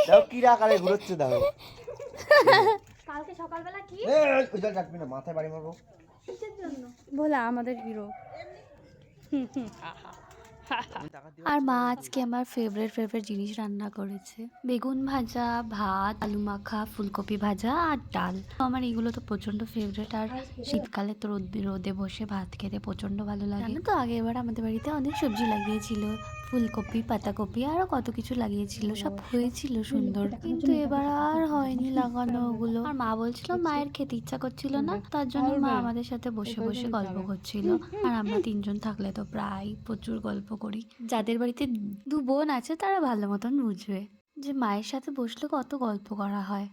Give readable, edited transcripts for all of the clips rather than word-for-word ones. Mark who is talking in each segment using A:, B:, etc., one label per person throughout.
A: দাও কি আকারে ঘুরোচ্ছে দাও।
B: কালকে সকালবেলা কি
A: ওই জল চাটবি না, মাথায় বাড়ি মারবো।
B: কিসের জন্য?
C: ভোলা আমাদের হিরো। আর মা আজকে আমার ফেভারিট জিনিস রান্না করেছে, বেগুন ভাজা, ভাত, আলু মাখা, ফুলকপি ভাজা আর ডাল। আমার এগুলো তো প্রচন্ড ফেভারিট। আর শীতকালে তো রোদে বসে ভাত খেতে প্রচন্ড ভালো লাগে। তো আগে এবার আমাদের বাড়িতে অনেক সবজি লাগিয়েছিল, ফুলকপি, পাতাকপি, আরো কত কিছু লাগিয়েছিল, সব হয়েছিল সুন্দর। কিন্তু এবার আর হয়নি লাগানো ওগুলো। আর মা বলছিল মায়ের খেতে ইচ্ছা করছিল না, তার জন্য মা আমাদের সাথে বসে বসে গল্প করছিল। আর আমরা তিনজন থাকলে তো প্রায় প্রচুর গল্প করি। যাদের বাড়িতে দু বোন আছে তারা ভালো মতন বুঝবে যে মায়ের সাথে বসলে কত গল্প করা হয়।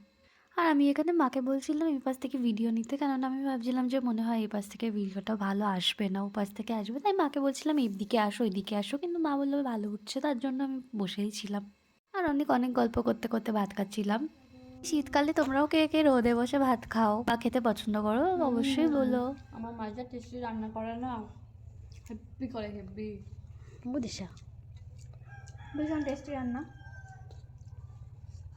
C: আর আমি এখানে মাকে বলছিলাম এই পাশ থেকে ভিডিও নিতে, কেননা আমি ভাবছিলাম যে মনে হয় এই পাশ থেকে ভিডিওটা ভালো আসবে না, ও পাশ থেকে আসবে। তাই মাকে বলছিলাম এইদিকে আসো, এইদিকে আসো, কিন্তু মা বললো ভালো উঠছে, তার জন্য আমি বসেই ছিলাম। আর অনেক গল্প করতে করতে ভাত খাচ্ছিলাম। শীতকালে তোমরাও কে কে রোদে বসে ভাত খাও বা খেতে পছন্দ করো অবশ্যই বলো।
B: আমার মাঝে টেস্টি রান্না করে না, হেব্বি করে, হেব্বি
C: বুঝিসা
B: ভীষণ টেস্টি রান্না।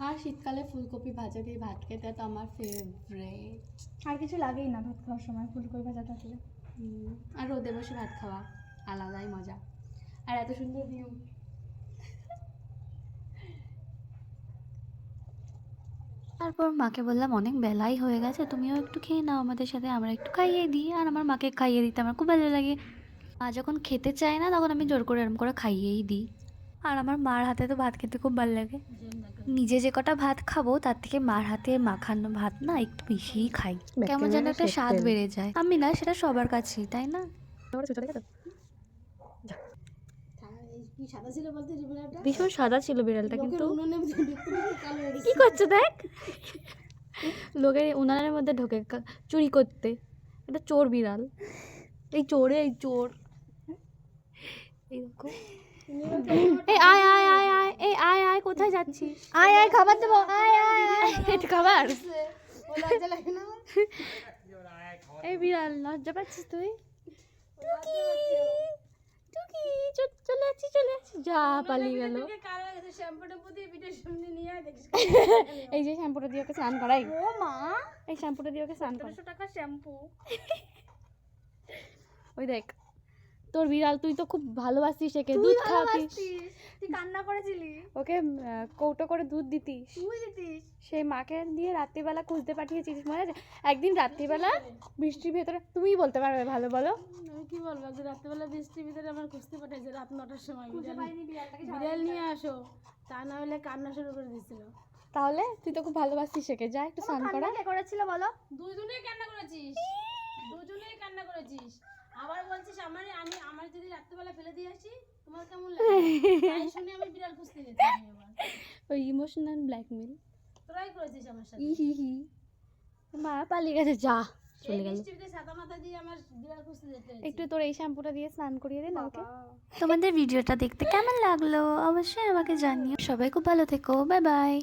B: আর শীতকালে ফুলকপি ভাজা দিয়ে ভাত খেতে তো আমার ফেভারিট।
D: আর কিছু লাগেই না ভাত খাওয়ার সময় ফুলকপি ভাজা থাকলে।
B: আর রোদে বসে ভাত খাওয়া আলাদাই মজা। আর এত সুন্দর ভিউ।
C: তারপর মাকে বললাম অনেক বেলাই হয়ে গেছে, তুমিও একটু খেয়ে নাও আমাদের সাথে, আমরা একটু খাইয়ে দিই। আর আমার মাকে খাইয়ে দিতে আমার খুব ভালো লাগে। মা যখন খেতে চায় না তখন আমি জোর করে এরম করে খাইয়েই দিই। আর আমার মার হাতে তো ভাত খেতে খুব ভালো লাগে। নিজে যে কটা ভাত খাবো তার থেকে মার হাতে মাখানো ভাত না একটু বেশিই খাই, কেমন যেন একটা স্বাদ বেড়ে যায়। আমি না, সেটা সবার কাছেই, তাই না? ভীষণ সাদা ছিল বিড়ালটা, কিন্তু কি করছো দেখ, লোকের উনানের মধ্যে ঢোকে চুরি করতে। এটা চোর বিড়াল, এই চোর। এইরকম এই আয় আয় আয় আয়, এই আয় আয়, কোথায় যাচ্ছিস?
D: আয় আয় খাবার দেবো, আয় আয় আয়।
C: এটা খাবার? এই বিড়াল লজ্জা পাচ্ছিস তুই? টুকি টুকি চলে আসছি, যা পালিয়ে গেল। এই যে শ্যাম্পুটা দিয়ে ওকে স্নান করাই।
D: ও মা,
C: এই শ্যাম্পুটা দিয়ে ওকে স্নান করাই।
D: 1500 টাকা শ্যাম্পু।
C: ওই দেখ তোর বিড়াল, তুই তো খুব ভালোবাসিস একে, দুধ খাওয়াতিস,
D: তুই কান্না করেছিলি,
C: ওকে কৌটো করে দুধ দিতিস,
D: তুই দিতিস।
C: সেই মাকে দিয়ে রাত্রিবেলা খুঁজতে পাঠিয়েছিস, মনে আছে? একদিন রাত্রিবেলা বৃষ্টির ভেতরে, তুমিই বলতে পারবে ভালো, বলো।
B: আমি কি বলবো, একদিন রাত্রেবেলা বৃষ্টির ভিতরে আমার খুঁজতে পাঠাইছে রাত 9টার সময়।
D: বিড়ালটাকে
B: বিড়াল নিয়ে আসো, তা না হলে কান্না শুরু করে দিছিল।
C: তাহলে তুই তো খুব ভালোবাসিস একে, যা একটু স্নান করা।
D: কে করেছিল বলো?
B: দুজনেই কান্না করেছিস, দুজনেই কান্না করেছিস। আবার বলছিস আমার যদি রাত্রেবেলা ফেলে দিয়ে আসি তোমার কেমন লাগে? তাই শুনে আমি বিড়াল খুঁজতে গেছি। আবার
C: ওই ইমোশনাল ব্ল্যাকমেল
B: তোরাই করেছিস আমার সাথে।
C: হি মা পালিয়ে গেছে, যা চলে গেল।
B: বৃষ্টিতে ছাতা মাথা দিয়ে আমার বিড়াল খুঁজতে যেতে হয়েছে।
C: একটু তোর এই শ্যাম্পুটা দিয়ে স্নান করিয়ে দে না ওকে। তোমাদের ভিডিওটা দেখতে কেমন লাগলো অবশ্যই আমাকে জানিও। সবাই খুব ভালো থেকো, বাই বাই।